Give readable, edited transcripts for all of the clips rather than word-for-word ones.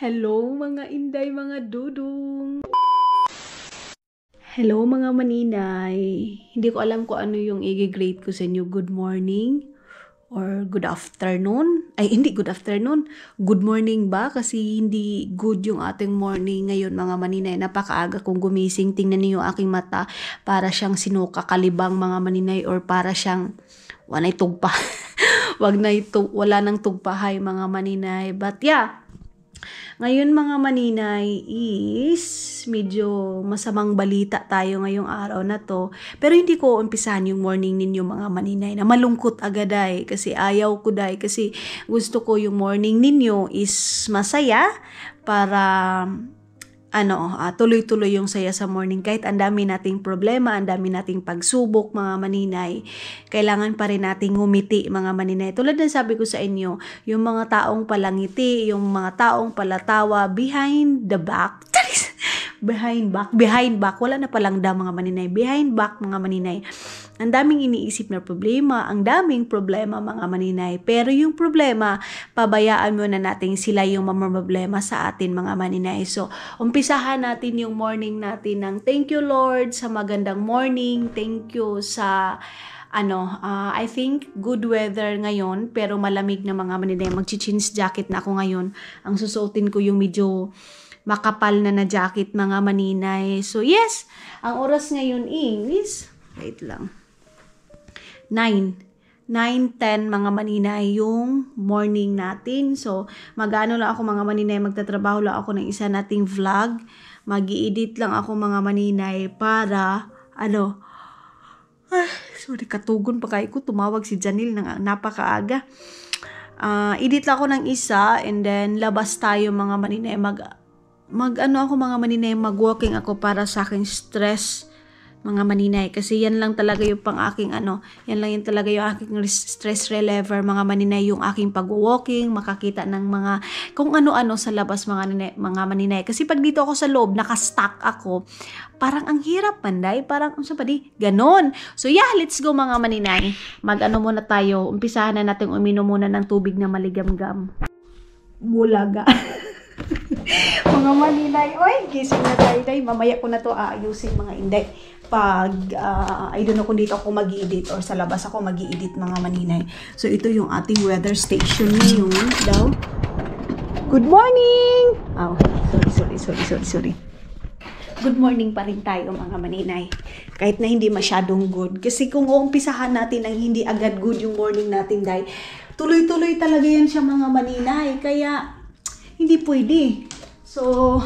Hello mga inday, mga dudong. Hello mga maninay. Hindi ko alam kung ano yung i-grade ko sa inyo. Good morning or good afternoon. Ay, hindi good afternoon. Good morning ba? Kasi hindi good yung ating morning ngayon mga maninay. Napakaaga kong gumising. Tingnan niyo yung aking mata. Para siyang sinuka kalibang mga maninay or para siyang wanay tugpa. Wala nang tugpahay mga maninay. But yeah, ngayon mga maninay is medyo masamang balita tayo ngayong araw na to. Pero hindi ko umpisahan yung morning ninyo mga maninay na malungkot agad ay. Kasi ayaw ko dai. Kasi gusto ko yung morning ninyo is masaya para tuloy-tuloy yung saya sa morning. Kahit ang dami nating problema, ang dami nating pagsubok mga maninay, kailangan pa rin nating ngumiti mga maninay. Tulad ng sabi ko sa inyo, yung mga taong palangiti, yung mga taong palatawa behind the back, behind back, wala na palang mga maninay, behind back mga maninay. Ang daming iniisip na problema, ang daming problema mga maninay. Pero yung problema, pabayaan mo na natin sila yung problema sa atin mga maninay. So, umpisahan natin yung morning natin ng thank you Lord sa magandang morning. Thank you sa I think good weather ngayon pero malamig na mga maninay. Mag-jeans jacket na ako ngayon. Ang susuotin ko yung medyo makapal na jacket mga maninay. So yes, ang oras ngayon is, wait lang, 9:10 mga maninay yung morning natin. So, mag-ano lang ako mga maninay, magtatrabaho lang ako ng isa nating vlog. Mag-i-edit lang ako mga maninay para, sorry, katugon pa kayo ko. Tumawag si Janil ng napakaaga. Edit lang ako ng isa and then labas tayo mga maninay. Mag-walking ako para sa aking stress mga maninay, kasi yan lang talaga yung yan talaga yung aking stress reliever mga maninay, yung aking pag-walking, makakita ng mga kung ano-ano sa labas mga maninay, kasi pag dito ako sa loob naka-stuck ako, parang ang hirap panday, parang ganon. So yeah, let's go mga maninay, muna tayo, umpisahan na natin uminom muna ng tubig na maligamgam. Bulaga. Mga maninay, oy, gising na tayo day. Mamaya ko na to aayusin mga inday. Pag, I don't know kung dito ako mag-i-edit or sa labas ako mag-i-edit mga maninay. So, ito yung ating weather station ngayon daw. Good morning! Oh, sorry. Good morning pa rin tayo mga maninay. Kahit na hindi masyadong good. Kasi kung uumpisahan natin ang hindi agad good yung morning natin, day, tuloy-tuloy talaga yan siya mga maninay. Kaya, hindi pwede. So,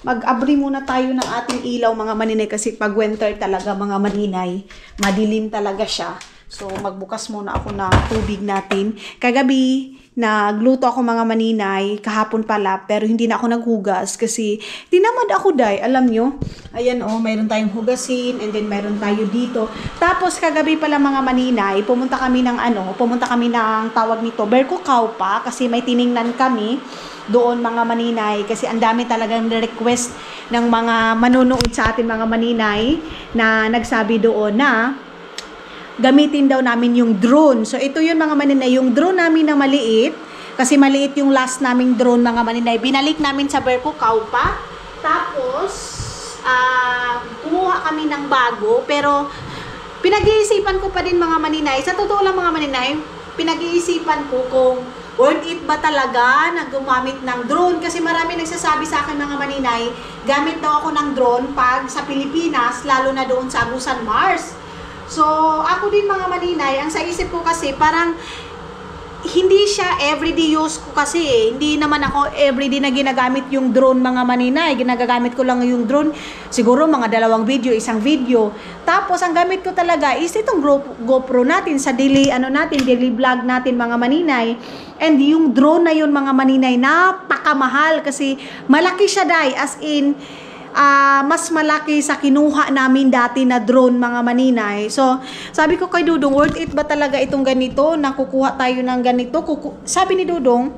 mag-abri muna tayo ng ating ilaw mga maninay kasi pag winter talaga mga maninay, madilim talaga siya. So, magbukas muna ako ng tubig natin. Kagabi, nagluto ako mga maninay, kahapon pala, pero hindi na ako naghugas kasi tinamad ako day, alam nyo. Ayan mayroon tayong hugasin and then mayroon tayo dito. Tapos, kagabi pala mga maninay, pumunta kami ng tawag nito, Berkukaw pa kasi may tiningnan kami doon mga maninay kasi ang dami talagang request ng mga manonood sa atin mga maninay na nagsabi doon na gamitin daw namin yung drone. So ito yun mga maninay, yung drone namin na maliit kasi maliit yung last naming drone mga maninay, binalik namin sa Berkukaw pa. Tapos kumuha kami ng bago pero pinag-iisipan ko pa din mga maninay, sa totoo lang mga maninay, pinag-iisipan ko kung worth it ba talaga na gumamit ng drone? Kasi marami nagsasabi sa akin mga maninay, gamit daw ako ng drone pag sa Pilipinas, lalo na doon sa Agusan, Mars. So, ako din mga maninay, ang sa isip ko kasi parang hindi siya everyday use ko kasi Hindi naman ako everyday na ginagamit yung drone mga maninay. Ginagamit ko lang yung drone siguro mga 2 video, 1 video. Tapos ang gamit ko talaga is itong GoPro natin sa daily vlog natin mga maninay. And yung drone na yun mga maninay, napakamahal kasi malaki siya day, as in mas malaki sa kinuha namin dati na drone mga maninay. So, sabi ko kay Dudong, worth it ba talaga itong ganito? Nakukuha tayo ng ganito? Sabi ni Dudong,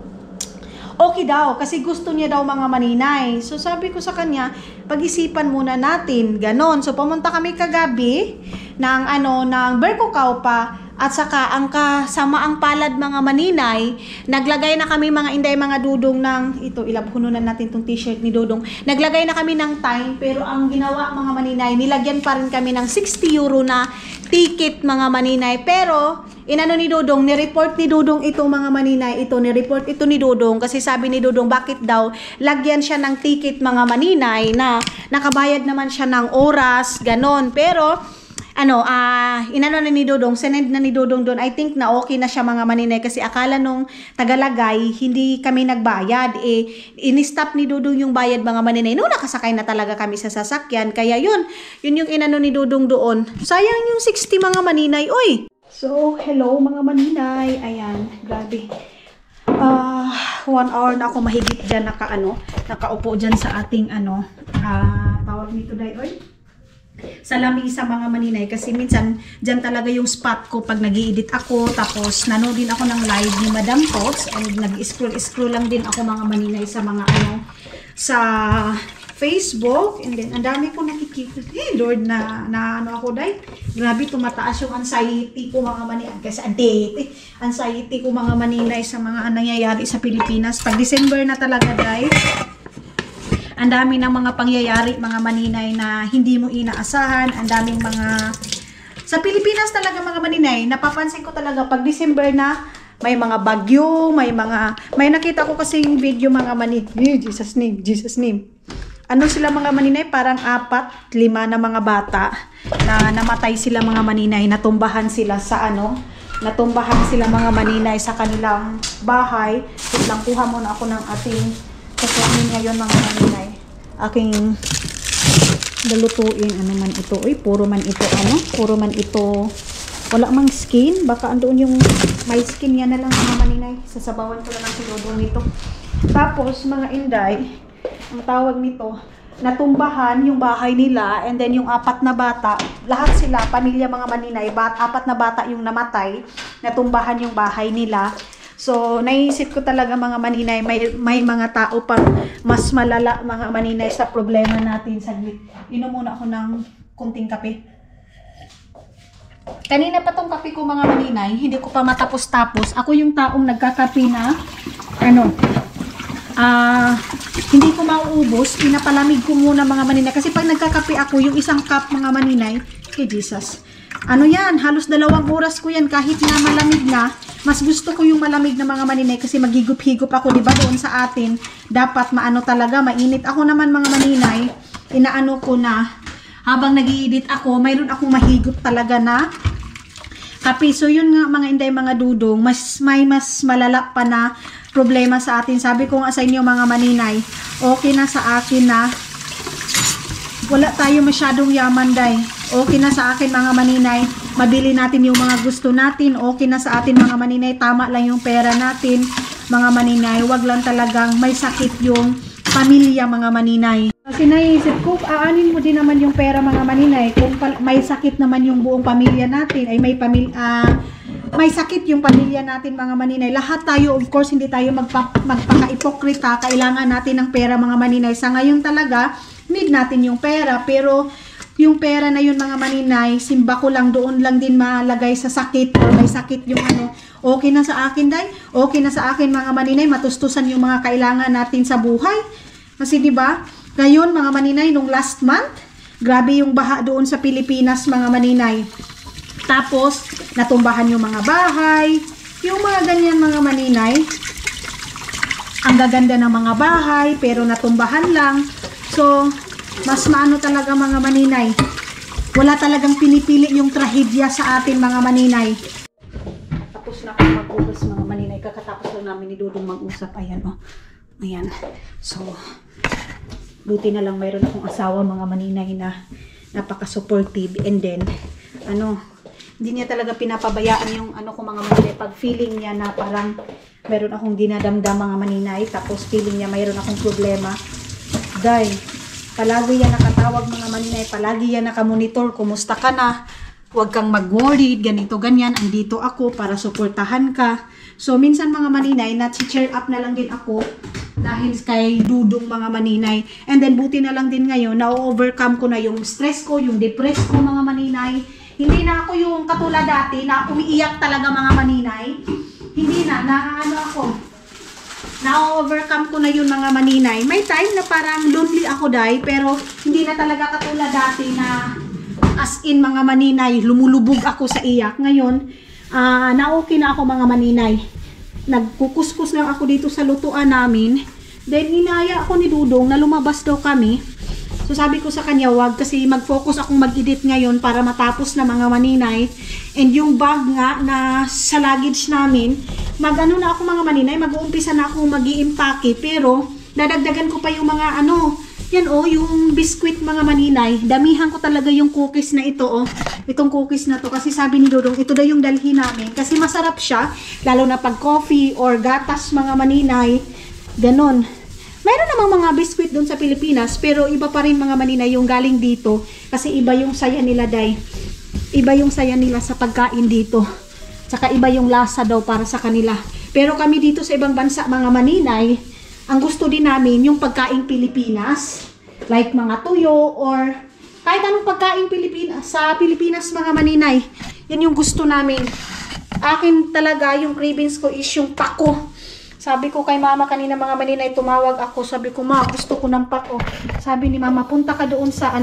okay daw, kasi gusto niya daw mga maninay. So, sabi ko sa kanya, pag-isipan muna natin, ganon. So, pumunta kami kagabi ng Berkukaw pa. At saka ang kasamaang palad mga maninay, naglagay na kami mga inday mga dudong ng, ito ilabhununan natin tong t-shirt ni Dudong, naglagay na kami ng time, pero ang ginawa mga maninay, nilagyan pa rin kami ng 60 euro na ticket mga maninay. Pero inano ni Dudong, ni-report ni Dudong ito mga maninay, ni-report ito ni Dudong kasi sabi ni Dudong bakit daw lagyan siya ng ticket mga maninay na nakabayad naman siya ng oras, ganon. Pero inano na ni Dudong, sinend na ni Dudong doon. I think na okay na siya mga maninay kasi akala nung tagalagay, hindi kami nagbayad. Ini-stop ni Dudong yung bayad mga maninay. Nung nakasakay na talaga kami sa sasakyan. Kaya yun yung inano ni Dudong doon. Sayang yung 60 mga maninay, oy! So, hello mga maninay. Ayan, grabe. 1 hour na ako mahigit dyan nakaupo dyan sa ating tawag nito day, oy? Sa lamisa mga maninay kasi minsan dyan talaga yung spot ko pag nag-i-edit ako, tapos nanood din ako ng live ni Madam Tots and nag-scroll lang din ako mga maninay sa mga sa Facebook, and then ang dami ko nakikita. Lord, na ako day, grabe tumataas yung anxiety ko mga maninay kasi anxiety ko mga maninay sa mga nangyayari sa Pilipinas pag December na talaga day. Ang dami ng mga pangyayari, mga maninay na hindi mo inaasahan. Ang daming mga... Sa Pilipinas talaga mga maninay, napapansin ko talaga pag December na, may mga bagyo, may nakita ko kasi yung video mga maninay. Jesus name. Ano sila mga maninay? Parang 4, 5 na mga bata na namatay sila mga maninay. Natumbahan sila mga maninay sa kanilang bahay. Wait lang, kuha muna ako ng ating kukunin ngayon mga maninay. Aking dalutuin. Ano man ito? Uy, puro man ito. Wala mang skin. Baka andoon yung may skin. Yan na lang mga maninay. Sasabawan ko na lang si Dudong nito. Tapos mga inday, ang tawag nito, natumbahan yung bahay nila, and then yung 4 na bata, lahat sila, pamilya mga maninay, 4 na bata yung namatay, natumbahan yung bahay nila. So, naisip ko talaga mga maninay, may mga tao pang mas malala mga maninay sa problema natin. Saglit. Inom muna ako ng kunting kape. Kanina pa tong kape ko mga maninay, hindi ko pa matapos-tapos. Ako yung taong nagkakape na, hindi ko mauubos, pinapalamig ko muna mga maninay. Kasi pag nagkakape ako, yung isang cup mga maninay, kay Jesus. Halos 2 oras ko yan kahit na malamig na. Mas gusto ko yung malamig na mga maninay kasi maghigup-higup ako, diba doon sa atin. Dapat talaga, mainit. Ako naman mga maninay, inaano ko na, habang nag-i-edit ako, mayroon akong mahigup talaga na kape. So yun nga mga inday, mga dudong, mas malala pa na problema sa atin. Sabi ko nga sa inyo mga maninay, okay na sa akin na wala tayo masyadong yaman day. Okay na sa akin mga maninay, mabili natin yung mga gusto natin. Okay na sa atin mga maninay, tama lang yung pera natin mga maninay. Wag lang talagang may sakit yung pamilya mga maninay. Kasi naisip ko, aanin mo din naman yung pera mga maninay kung may sakit naman yung buong pamilya natin, ay may sakit yung pamilya natin mga maninay. Lahat tayo, of course, hindi tayo magpaka-ipokrita. Kailangan natin ng pera mga maninay. Sa ngayon talaga, need natin yung pera. Pero yung pera na yun mga maninay, simba ko lang, doon lang din malagay sa sakit or may sakit yung okay na sa akin day, okay na sa akin mga maninay, matustusan yung mga kailangan natin sa buhay. Kasi diba, ngayon mga maninay, nung last month, grabe yung baha doon sa Pilipinas mga maninay. Tapos, natumbahan yung mga bahay, yung mga ganyan mga maninay. Ang gaganda ng mga bahay, pero natumbahan lang. So, mas maano talaga mga maninay. Wala talagang pinipili yung trahedya sa atin mga maninay. Tapos na ako mag-ubos mga maninay. Kakatapos lang namin ni Dudong mag-usap. Ayan o. Ayan. So, buti na lang mayroon akong asawa mga maninay na napaka-supportive. And then, hindi niya talaga pinapabayaan yung ko mga maninay. Pag feeling niya na parang mayroon akong dinadamdam mga maninay. Tapos feeling niya mayroon akong problema. Dahil, palagi yan nakatawag mga maninay, palagi yan nakamonitor, kumusta ka na, huwag kang mag-worried, ganito, ganyan, andito ako para suportahan ka. So, minsan mga maninay, na-cheer up na lang din ako dahil kay Dudong mga maninay. And then, buti na lang din ngayon, na-overcome ko na yung stress ko, yung depress ko mga maninay. Hindi na ako yung katulad dati na umiiyak talaga mga maninay. Hindi na, na-overcome ko na yun mga maninay. May time na parang lonely ako dahil, pero hindi na talaga katulad dati na as in mga maninay, lumulubog ako sa iyak. Ngayon, na-okay na ako mga maninay. Nagkukuskus lang ako dito sa lutuan namin. Then, inaya ako ni Dudong na lumabas daw kami. So sabi ko sa kanya, wag kasi mag-focus akong mag-edit ngayon para matapos na mga maninay. And yung bag nga na sa luggage namin, mag-ano na ako mga maninay, mag-uumpisa na ako mag-i-impake. Pero dadagdagan ko pa yung mga yan yung biscuit mga maninay. Damihan ko talaga yung cookies na ito Itong cookies na to kasi sabi ni Dodong, ito daw yung dalhin namin. Kasi masarap siya, lalo na pag coffee or gatas mga maninay. Ganon. Mayroon namang mga biscuit doon sa Pilipinas, pero iba pa rin mga maninay yung galing dito. Kasi iba yung saya nila, day. Iba yung saya nila sa pagkain dito. Tsaka iba yung lasa daw para sa kanila. Pero kami dito sa ibang bansa, mga maninay, ang gusto din namin yung pagkain Pilipinas. Like mga tuyo or kahit anong pagkain sa Pilipinas, mga maninay. Yan yung gusto namin. Akin talaga, yung cravings ko is yung pako. Sabi ko kay mama kanina mga maninay, tumawag ako. Sabi ko, ma, gusto ko ng pako. Sabi ni mama, punta ka doon sa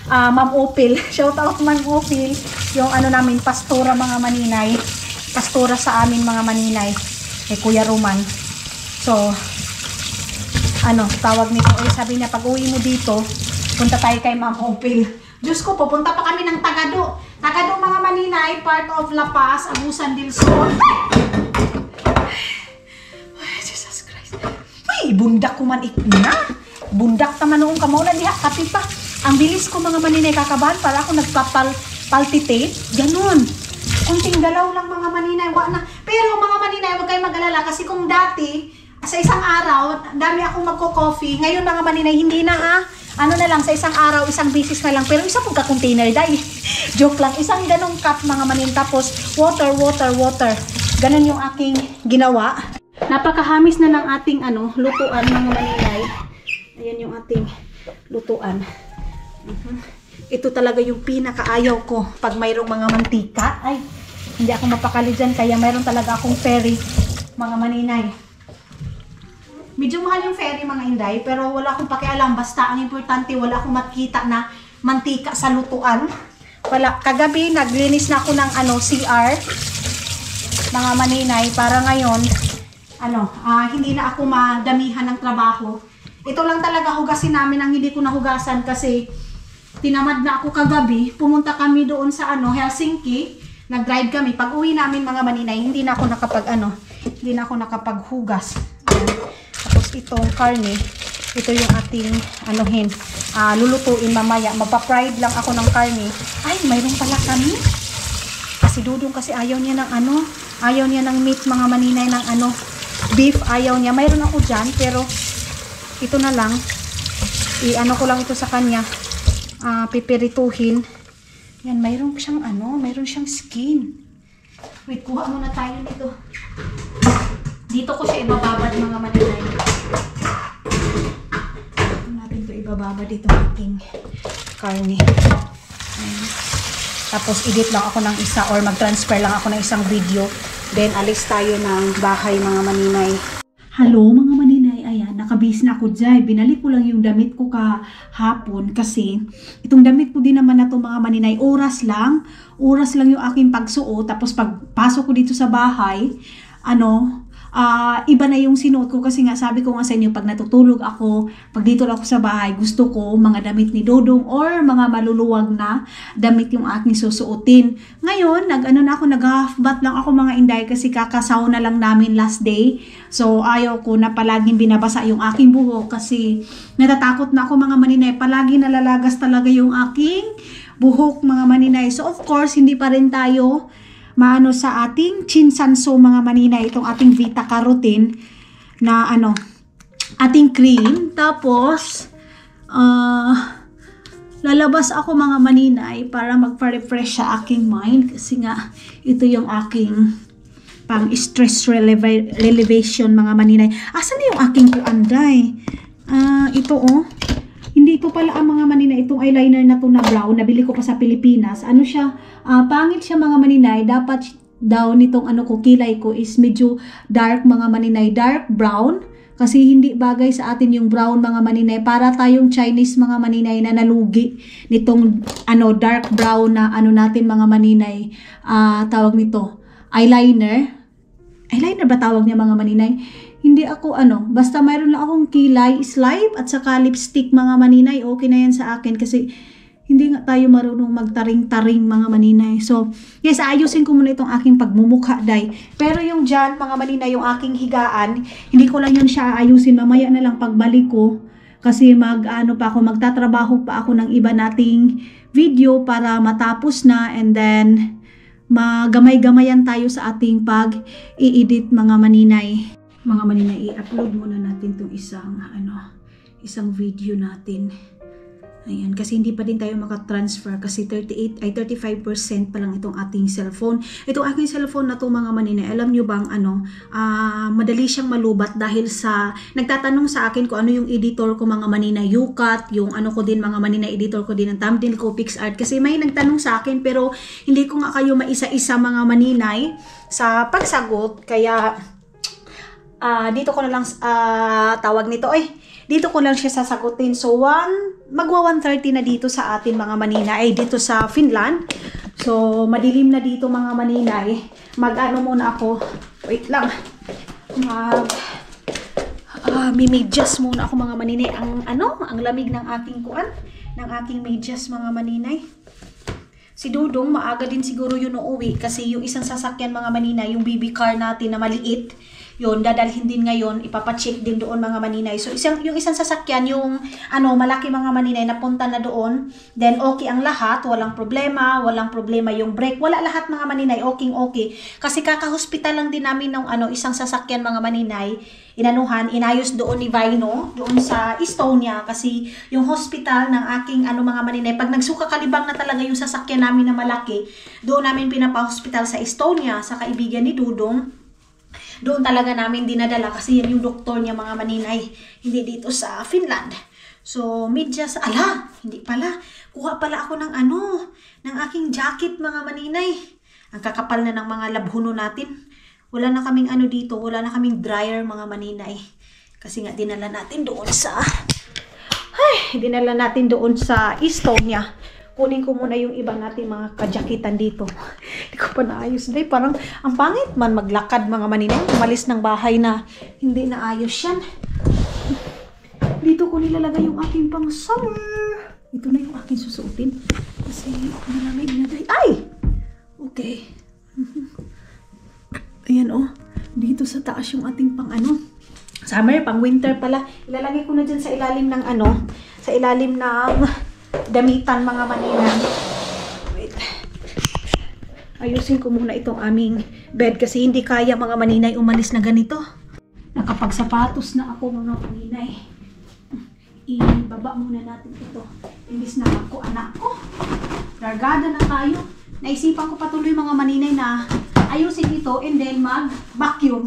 Ma'am Opil. Shout out Ma'am Opil. Yung namin, pastora mga maninay. Pastora sa amin mga maninay. Kay Kuya Roman. So, tawag nito. Sabi niya, pag uwi mo dito, punta tayo kay Ma'am Opil. Diyos ko, pupunta pa kami ng Tagado. Tagado mga maninay, part of La Paz, Abusan del Sur. Bundak ko man ikna. Bundak ta man noong kamaulan diha kapi pa. Ang bilis ko mga maninay kakabahan para ako nagpapalpitate. Ganon. Kunting galaw lang mga maninay, wa na. Pero mga maninay, huwag kayong mag-alala kasi kung dati sa isang araw, dami akong magko-coffee. Ngayon mga maninay, hindi na na lang sa isang araw, isang bisis na lang. Pero isa pong ka-container dahil. Joke lang. Isang ganong cup mga maninay. Tapos water. Ganon yung aking ginawa. Napakahamis na ng ating lutuan mga maninay. Ayan yung ating lutuan. Ito talaga yung pinakaayaw ko pag mayroong mga mantika. Ay, hindi ako mapakali dyan kaya mayroon talaga akong ferry mga maninay. Medyo mahal yung ferry mga inday pero wala akong pakialam. Basta ang importante wala akong makita na mantika sa lutuan. Kagabi naglinis na ako ng CR mga maninay para ngayon hindi na ako madamihan ng trabaho. Ito lang talaga hugasin namin ang hindi ko nahugasan kasi tinamad na ako kagabi. Pumunta kami doon sa Helsinki. Nag-drive kami. Pag uwi namin mga maninay, hindi na ako nakapaghugas. Tapos itong karne, ito yung ating lulutuin mamaya. Magpa-fried lang ako ng karne. Ay, mayroon pala kami. Kasi Dudong kasi ayaw niya ng meat mga maninay ng beef, ayaw niya. Mayroon ako dyan, pero ito na lang. Ko lang ito sa kanya. Pipirituhin. Yan, mayroon siyang skin. Wait, kuha muna tayo nito. Dito ko siya ibababad mga maninay. Natin ito ibababad dito ating karne. Ayan. Tapos edit lang ako ng isa or mag-transfer lang ako ng isang video. Then alis tayo ng bahay mga maninay. Hello mga maninay, ayan, nakabihis na ako dyan. Binalik ko lang yung damit ko kahapon kasi itong damit ko din naman na to mga maninay, oras lang yung aking pagsuot. Tapos pagpasok ko dito sa bahay, iba na yung sinuot ko kasi nga sabi ko nga sa inyo, pag natutulog ako, pag dito lang ako sa bahay, gusto ko mga damit ni Dodong or mga maluluwag na damit yung aking susuotin. Ngayon, nag-half bath lang ako mga inday kasi kakasaw na lang namin last day. So, ayaw ko na palaging binabasa yung aking buhok kasi natatakot na ako mga maninay. Palagi nalalagas talaga yung aking buhok mga maninay. So, of course, hindi pa rin tayo sa ating chinsanso mga maninay, itong ating Vita Carotene na ating cream. Tapos lalabas ako mga maninay para magpa-refresh sa aking mind kasi nga ito yung aking pang stress relevation mga maninay. Asan na yung aking kuanday? Ito Hindi ito pala ang mga maninay, itong eyeliner na to na brown, nabili ko pa sa Pilipinas. Ano siya, pangit siya mga maninay, dapat daw nitong ano ko, kilay ko is medyo dark mga maninay, dark brown. Kasi hindi bagay sa atin yung brown mga maninay. Para tayong Chinese mga maninay na nalugi nitong ano, dark brown na ano natin mga maninay. Tawag nito, eyeliner. Eyeliner ba tawag niya mga maninay? Hindi ako ano, basta mayroon lang akong kilay, slime at saka lipstick mga maninay. Okay na yan sa akin kasi hindi nga tayo marunong magtaring-taring mga maninay. So, yes, ayusin ko muna itong aking pagmumukha, day. Pero yung dyan, mga maninay, yung aking higaan, hindi ko lang yun siya ayusin. Mamaya na lang pagbalik ko. Kasi magtatrabaho pa ako ng iba nating video para matapos na. And then, magamay-gamayan tayo sa ating pag-i-edit mga maninay. Mga maninay, i-upload muna natin itong isang video natin. Ayan, kasi hindi pa din tayo makatransfer kasi 35% pa lang itong ating cellphone. Itong aking cellphone na to mga maninay, alam nyo bang madali siyang malubat dahil sa nagtatanong sa akin kung ano yung editor ko mga maninay, UCut, yung ano ko din mga maninay, editor ko din ng thumbnail ko, PixArt. Kasi may nagtanong sa akin pero hindi ko nga kayo maisa-isa mga maninay sa pagsagot. Kaya dito ko na lang tawag nito dito ko lang siya sasagutin. So, magwa 1:30 na dito sa atin mga maninay, dito sa Finland. So, madilim na dito mga maninay. Mag-ano muna ako. Wait lang. Mimidyas muna ako mga maninay. Ang lamig ng aking ng aking medyas mga maninay. Si Dudong, maaga din siguro yun uuwi kasi yung isang sasakyan mga maninay, yung baby car natin na maliit, yun, dadalhin din ngayon, ipapacheck din doon mga maninay. So, yung isang sasakyan, yung malaki mga maninay, napunta na doon. Then, okay ang lahat, walang problema yung brake, wala lahat mga maninay, okay. Kasi kaka-hospital lang din namin ng isang sasakyan mga maninay, inayos doon ni Vino, doon sa Estonia, kasi yung hospital ng aking mga maninay, pag nagsuka kalibang na talaga yung sasakyan namin na malaki, doon namin pinapa-hospital sa Estonia, sa kaibigan ni Dudong. Doon talaga namin dinadala kasi yan yung doktor niya mga maninay, hindi dito sa Finland. So, medyas, hindi pala. Kuha pala ako ng ng aking jacket mga maninay. Ang kakapal na ng mga labhuno natin. Wala na kaming dito, wala na kaming dryer mga maninay. Kasi nga dinala natin doon sa Estonia. Kunin ko muna yung iba natin mga kajakitan dito. Hindi ko pa naayos. Parang ang pangit man maglakad mga maninay. Umalis ng bahay na hindi naayos yan. Dito ko nilalagay yung aking pang summer. Ito na yung aking susuotin. Kasi malamig na day. Ay! Okay. Ayan Dito sa taas yung ating pang summer, pang winter pala. Ilalagay ko na dyan sa ilalim ng sa ilalim ng damitan mga maninay. Wait. Ayusin ko muna itong aming bed kasi hindi kaya mga maninay umalis na ganito. Nakapagsapatos na ako mga maninay. Ibaba muna natin ito. Imbis na ako anak ko. Largada na tayo. Naisipan ko patuloy mga maninay na ayusin ito and then mag-vacuum.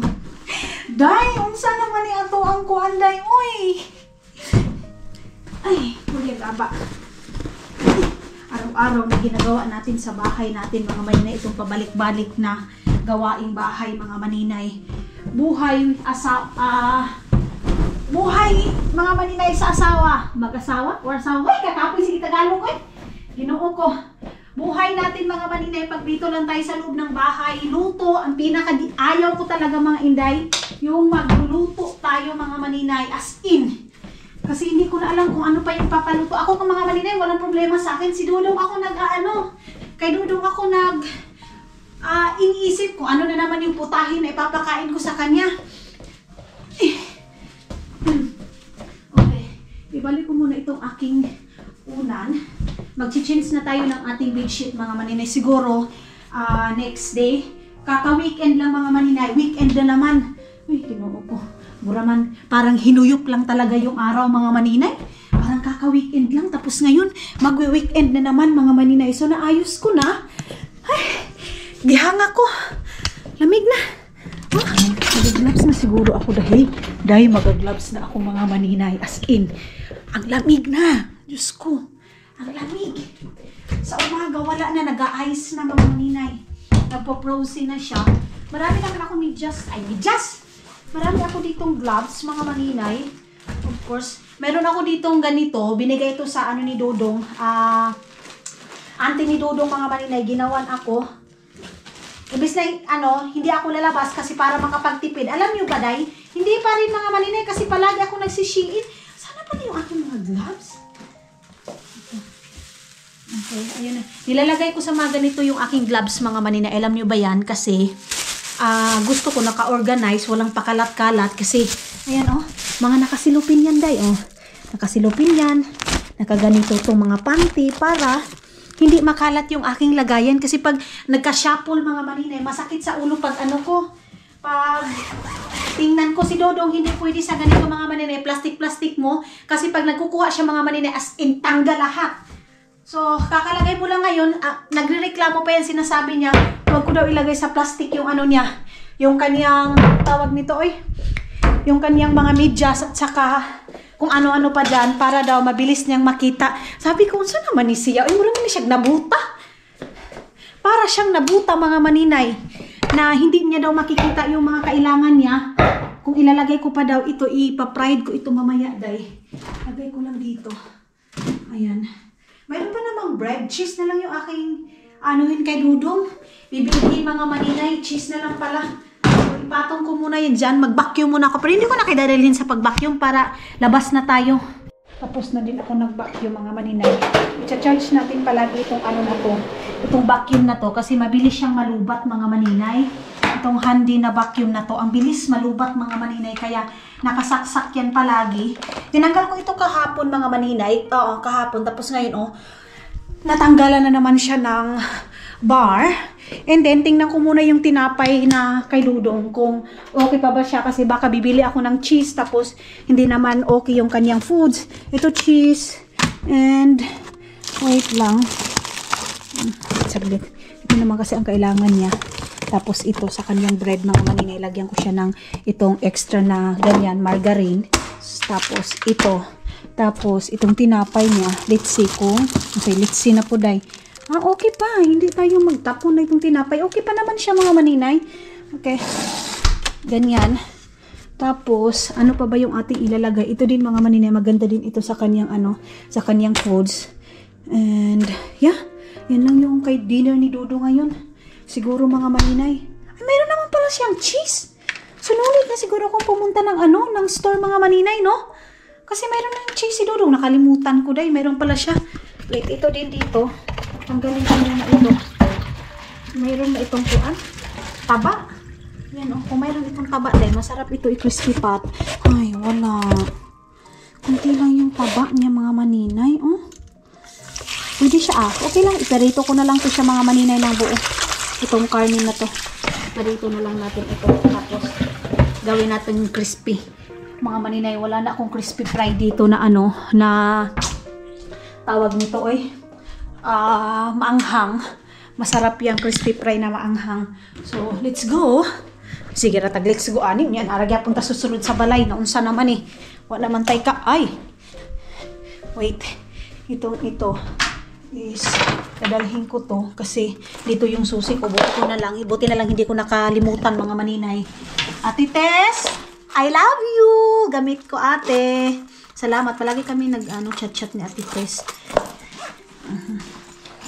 Day, unsa naman ni ato ang kuan day, oy. Ay, huli gaba. Araw-araw na ginagawa natin sa bahay natin mga maninay, itong pabalik-balik na gawaing bahay mga maninay. Buhay mga maninay sa asawa. Mag-asawa or asawa. Uy, kakapoy sige Tagalog Ginoo ko. Buhay natin mga maninay, pag dito lang tayo sa loob ng bahay, luto, ang ayaw ko talaga mga inday, yung magluluto tayo mga maninay, as in. Kasi hindi ko na alam kung ano pa yung papaluto. Ako kung mga maninay, walang problema sa akin. Si Dudong ako kay Dudong ako iniisip ko ano na naman yung putahin na ipapakain ko sa kanya. Okay. Ibalik ko muna itong aking unan. Mag-change na tayo ng ating bedsheet mga maninay. Siguro, next day. Kaka-weekend lang mga maninay. Weekend na naman. Uy, Ginoo ko. Buraman, parang hinuyop lang talaga yung araw mga maninay. Parang kaka-weekend lang. Tapos ngayon, mag-weekend na naman mga maninay. So, naayos ko na. Ay, gihanga ko. Lamig na. Mag-gloves na siguro ako dahil mag-gloves na ako mga maninay. As in, Ang lamig na. Diyos ko. Ang lamig. Sa umaga, wala na. Nag-a-ice na mga maninay. Nagpo-frozen na siya. Marami naman ako medyas. Marami ako ditong gloves, mga maninay. Of course. Meron ako ditong ganito. Binigay ito sa ni Dodong. Auntie ni Dodong, mga maninay. Ginawan ako. Ibig na, hindi ako lalabas kasi para makapagtipid. Alam niyo ba, Day? Hindi pa rin, mga maninay, kasi palagi ako nagsishiin. Sana pa yung aking mga gloves? Okay, ayun na. Nilalagay ko sa mga ganito yung aking gloves, mga maninay. Alam niyo ba yan? Kasi, gusto ko naka-organize, walang pakalat-kalat. Kasi, ayan, mga nakasilupin yan, Day, Nakasilupin yan. Nakaganito itong mga panty para hindi makalat yung aking lagayan. Kasi pag nagka-shuffle, mga maninay, masakit sa ulo pag pag tingnan ko si Dodong, hindi pwede sa ganito, mga maninay, plastic-plastic mo. Kasi pag nagkukuha siya, mga maninay, as in, tanggal lahat. So, kakalagay mo lang ngayon, nagre-reklamo pa yan, sinasabi niya, huwag ko daw ilagay sa plastic yung niya, yung kanyang, tawag nito, yung kanyang mga medyas at saka kung ano-ano pa dyan para daw mabilis niyang makita. Sabi ko, unsa naman ni siya? Marami na siyang nabuta. Para siyang nabuta, mga maninay, na hindi niya daw makikita yung mga kailangan niya. Kung ilalagay ko pa daw ito, ipa-pride ko ito mamaya, Day. Lagay ko lang dito. Ayan. Mayroon pa namang bread. Cheese na lang yung aking kay Dudong. Bibilihin, mga maninay. Cheese na lang pala. Ipatong ko muna yan dyan. Mag-vacuum muna ako. Pero hindi ko na kidadalhin sa pag-vacuum para labas na tayo. Tapos na din ako nag-vacuum, mga maninay. I-charge natin palagi itong na to. Itong vacuum na to. Kasi mabilis siyang malubat, mga maninay. Itong handy na vacuum na to. Ang bilis malubat, mga maninay. Kaya nakasaksak yan palagi. Tinanggal ko ito kahapon, mga maninay. Oo, kahapon. Tapos ngayon, natanggalan na naman siya ng bar. And then, tingnan ko muna yung tinapay na kay Dudong kung okay pa ba siya. Kasi baka bibili ako ng cheese. Tapos, hindi naman okay yung kanyang foods. Ito cheese. And, wait lang. Saglit. Ito naman kasi ang kailangan niya. Tapos ito sa kanyang bread, mga maninay, lagyan ko siya ng itong extra na ganyan, margarine. Tapos ito. Tapos itong tinapay niya, let's see kung, okay, let's see na po, Day. Okay pa, hindi tayo magtapon na itong tinapay. Okay pa naman siya, mga maninay. Okay. Ganyan. Tapos, ano pa ba yung ating ilalagay? Ito din, mga maninay, maganda din ito sa kanyang sa kanyang foods. And, yeah. Yan lang yung kay dinner ni Dodo ngayon. Siguro, mga maninay. Ay, mayroon naman pala siyang cheese. Sunulit na siguro kung pumunta ng ng store, mga maninay, no? Kasi mayroon ng cheese si Dodo. Nakalimutan ko, Day. Mayroon pala siya. Wait, ito din dito. Tanggalin ko muna ito. Mayroon na itong taba. Yan, kung mayroon itong taba, Day, masarap ito i-crispy pat. Ay, wala. Kunti lang yung taba niya, mga maninay, Pwede siya, Okay lang, iparito ko na lang to siya, mga maninay, ng buo. Itong karne na to. Iparito na lang natin ito. Tapos, gawin natin yung crispy. Mga maninay, wala na akong crispy fry dito na na tawag nito, maanghang. Masarap yung crispy fry na maanghang. So, let's go. Sige, ratag, let's go. Anim yan. Aragya punta susunod sa balay. Naunsa naman Wala man tay ka. Ay! Wait. Ito is dadalhin ko to kasi dito yung susi ko. Buti na lang hindi ko nakalimutan, mga maninay. Ate Tess, I love you! Gamit ko, ate. Salamat. Palagi kami chat-chat ni Ate Tess.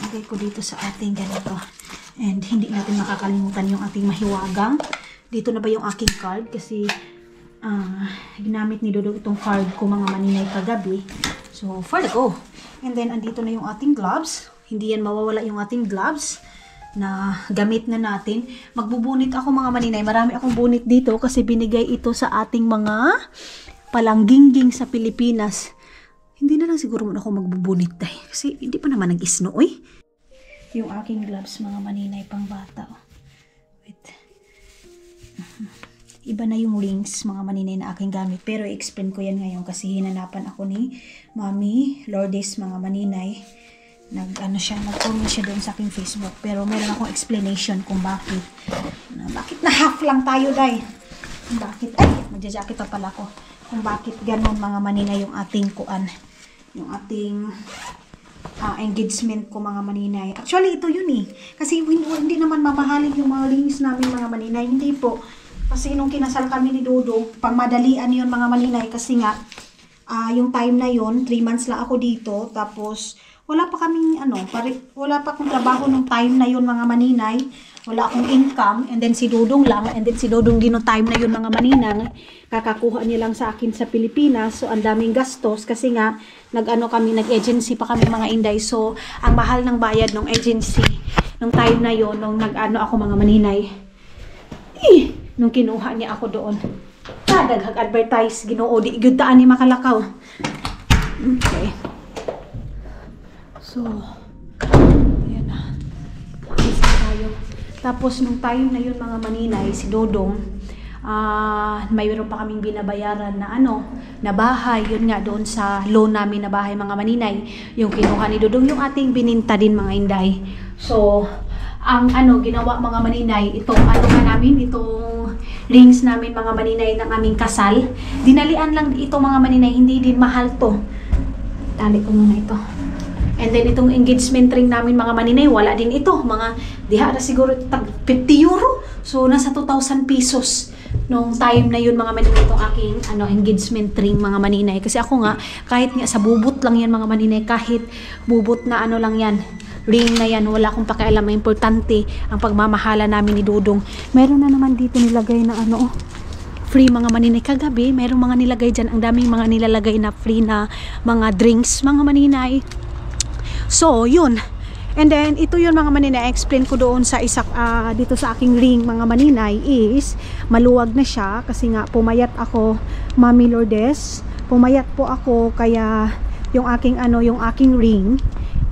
Lagay ko dito sa ating ganito. And hindi natin makakalimutan yung ating mahiwagang. Dito na ba yung aking card? Kasi ginamit ni Dodo itong card ko, mga maninay, kagabi. So, for the go. And then, andito na yung ating gloves. Hindi yan mawawala yung ating gloves na gamit na natin. Magbubunit ako, mga maninay. Marami akong bunit dito kasi binigay ito sa ating mga palangginging sa Pilipinas. Hindi na lang siguro muna ako magbubunit, Day. Kasi hindi pa naman nag-isno, Yung aking gloves, mga maninay, pang bata. Wait. Iba na yung links, mga maninay, na aking gamit. Pero i-explain ko yan ngayon kasi hinanapan ako ni Mami Lourdes, mga maninay. Nag-comment siya doon sa aking Facebook. Pero meron akong explanation kung bakit. Bakit na half lang tayo, Day? Bakit? Ay, magja-jacket pa pala ko. Kung bakit ganun, mga maninay, yung ating kuan. yung ating engagement ko mga maninay. Actually, ito yun eh. Kasi hindi naman mamahalin yung mga rings namin mga maninay. Hindi po. Kasi nung kinasal kami ni Dodo, pangmadalian yun mga maninay. Kasi nga, yung time na yun, 3 months lang ako dito. Tapos, wala pa kaming wala pa akong trabaho nung time na yun mga maninay. Wala akong income. And then si Dodong lang. And then si Dodong din nung time na yun mga maninang. Kakakuha niya lang sa akin sa Pilipinas. So, ang daming gastos. Kasi nga, nag-agency pa kami mga inday. So, ang mahal ng bayad ng agency. Nung time na yun, nung ako mga maninay. Nung kinuha niya ako doon. Daghag-advertise. Ginoo, di igudtaan ni makalakaw. Okay. So, ayan na. Isa tayo. Tapos, nung time na yun mga maninay, si Dodong, mayroon pa kaming binabayaran na na bahay. Yun nga, doon sa loan namin na bahay mga maninay. Yung kinuha ni Dodong, yung ating bininta din mga inday. So, ang ginawa mga maninay, itong itong rings namin mga maninay ng aming kasal. Dinalian lang ito mga maninay, hindi din mahal to. Tali ko muna ito. And then itong engagement ring namin mga maninay, wala din ito. Mga diha na siguro tag 50 euro. So nasa 2,000 pesos nung time na yun mga maninay, itong aking engagement ring mga maninay. Kasi ako nga, kahit nga sa bubot lang yan mga maninay, kahit bubot na lang yan, ring na yan, wala akong pakialam. Importante ang pagmamahala namin ni Dodong. Meron na naman dito nilagay na free mga maninay. Kagabi, merong mga nilagay dyan. Ang daming mga nilalagay na free na mga drinks mga maninay. So, yun. And then, ito yun mga maninay. Explain ko doon sa dito sa aking ring mga maninay is maluwag na siya. Kasi nga, pumayat ako, Mami Lourdes. Pumayat po ako, kaya yung aking ring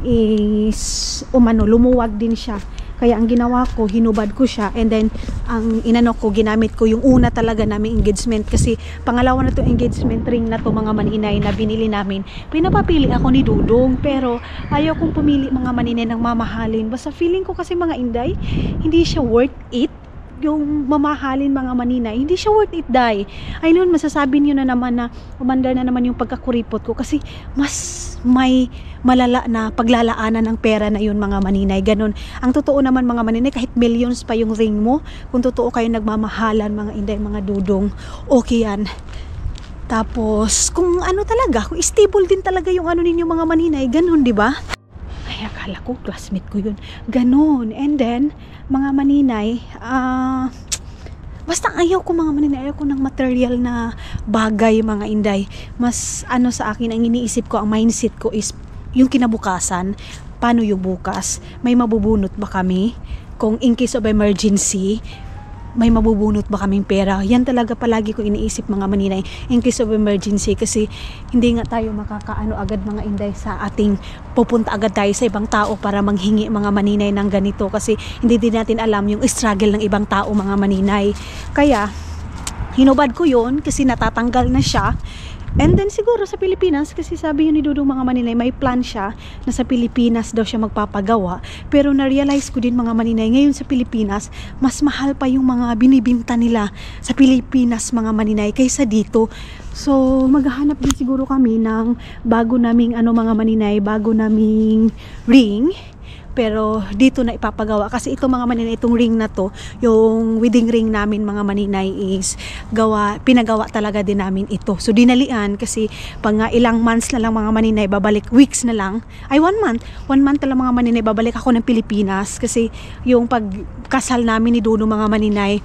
is lumuwag din siya. Kaya ang ginawa ko, hinubad ko siya, and then ang ginamit ko yung una talaga namin engagement, kasi pangalawa na to engagement ring na to mga maninay na binili namin. Pinapapili ako ni Dudong, pero ayaw kong pumili mga maninay ng mamahalin. Basta feeling ko kasi mga inday, hindi siya worth it. Yung mamahalin mga maninay, hindi siya worth it, day. Ayun, masasabi niyo na naman na umandar na naman yung pagkakuripot ko, kasi mas may malala na paglalaanan ng pera na yun mga maninay. Ganun. Ang totoo naman mga maninay, kahit millions pa yung ring mo, kung totoo kayo nagmamahalan mga inday, mga Dudong, okay yan. Tapos kung talaga, kung stable din talaga yung ninyo mga maninay, ganun, di ba? Ay, akala ko classmate ko yun. Ganun. And then mga maninay, basta ayaw ko mga maninay, ayaw ko ng material na bagay mga inday. Mas sa akin, ang iniisip ko, ang mindset ko is yung kinabukasan. Paano yung bukas? May mabubunot ba kami? Kung in case of emergency, may mabubunot ba kaming pera? Yan talaga palagi ko iniisip mga maninay, in case of emergency. Kasi hindi nga tayo agad mga inday sa ating pupunta agad tayo sa ibang tao para manghingi mga maninay ng ganito, kasi hindi din natin alam yung struggle ng ibang tao mga maninay. Kaya hinubad ko yun kasi natatanggal na siya. And then siguro sa Pilipinas, kasi sabi yun ni Dudong mga maninay, may plan siya na sa Pilipinas daw siya magpapagawa. Pero na-realize ko din mga maninay, ngayon sa Pilipinas, mas mahal pa yung mga binibinta nila sa Pilipinas mga maninay kaysa dito. So maghahanap din siguro kami ng bago naming mga maninay, bago naming ring. Pero dito na ipapagawa, kasi ito mga maninay, itong ring na to, yung wedding ring namin mga maninay is pinagawa talaga din namin ito. So dinalian, kasi pag ilang months na lang mga maninay, babalik, weeks na lang, ay 1 month na lang mga maninay, babalik ako ng Pilipinas. Kasi yung pagkasal namin ni Dudong mga maninay,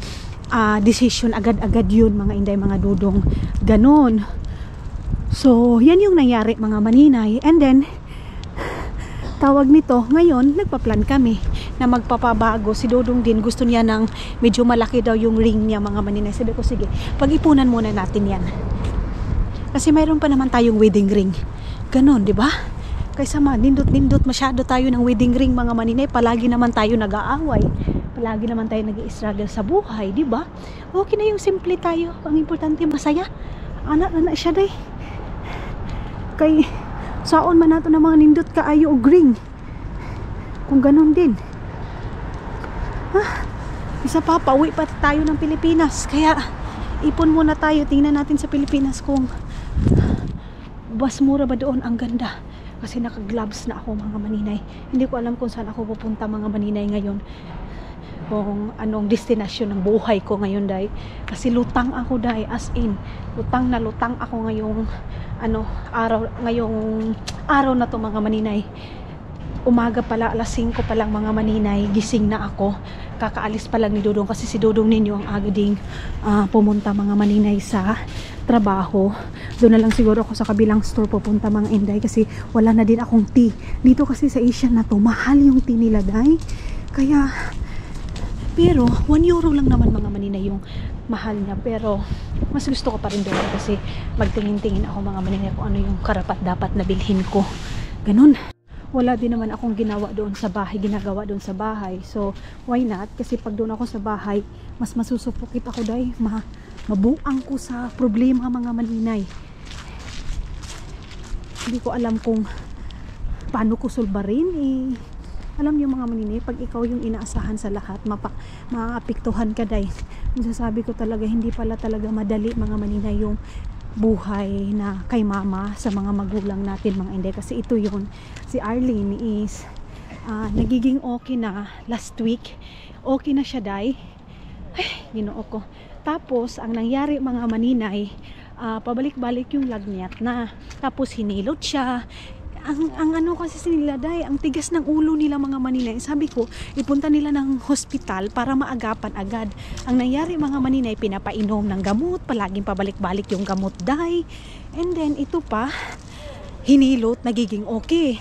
decision agad-agad yun mga inday, mga Dudong, ganun. So yan yung nangyari mga maninay. And then tawag nito, ngayon nagpa-plan kami na magpapabago. Si Dudong din gusto niya ng medyo malaki daw yung ring niya mga maninay. Sabi ko, sige, pag-ipunan muna natin yan, kasi mayroon pa naman tayong wedding ring. Ganon, di ba? Kaysa nindot masyado tayo ng wedding ring mga maninay, palagi naman tayo nag-aaway, palagi naman tayo nag-i-struggle sa buhay, di ba? Okay na yung simple tayo, ang importante masaya. Anak siya day, kay saon man nato na mga nindot kaayo og ring. Kung ganon din, isa pa, pauwi pa tayo ng Pilipinas. Kaya ipon muna tayo, tingnan natin sa Pilipinas kung mas mura ba doon? Ang ganda. Kasi naka-gloves na ako mga maninay. Hindi ko alam kung saan ako pupunta mga maninay ngayon. Kung anong destinasyon ng buhay ko ngayon day. Kasi lutang ako day, as in. Lutang na lutang ako ngayong araw na to mga maninay. Umaga pala, alas 5 pa lang mga maninay, gising na ako. Kakaalis pa lang ni Dudong kasi si Dudong ninyo ang aga ding pumunta mga maninay sa trabaho. Doon na lang siguro ako sa kabilang store pupunta mga inday kasi wala na din akong tea. Dito kasi sa Asian na to, mahal yung tea nila day. Kaya, pero 1 euro lang naman mga maninay yung mahal niya. Pero mas gusto ko pa rin doon kasi magtingin-tingin ako mga maninay kung ano yung karapat dapat na bilhin ko. Ganun. Wala din naman akong ginagawa doon sa bahay. So, why not? Kasi pag doon ako sa bahay, mas masusupukit ako day. Mabuang ko sa problema mga maninay. Hindi ko alam kung paano ko sulbarin Alam niyo mga maninay, pag ikaw yung inaasahan sa lahat, maapektuhan ka day. Masasabi ko talaga, hindi pala talaga madali mga maninay yung buhay na kay mama sa mga magulang natin mga inday. Kasi ito yun, si Arlene is nagiging okay na last week. Okay na siya day. Ay, ginoo ko. Tapos ang nangyari mga maninay, pabalik-balik yung lagnat na. Tapos hinilot siya. Ang ano kasi nila day, ang tigas ng ulo nila mga maninay. Sabi ko, ipunta nila ng hospital para maagapan agad. Ang nangyari mga maninay, pinapainom ng gamot, palaging pabalik-balik yung gamot day. And then ito pa, hinilot, nagiging okay.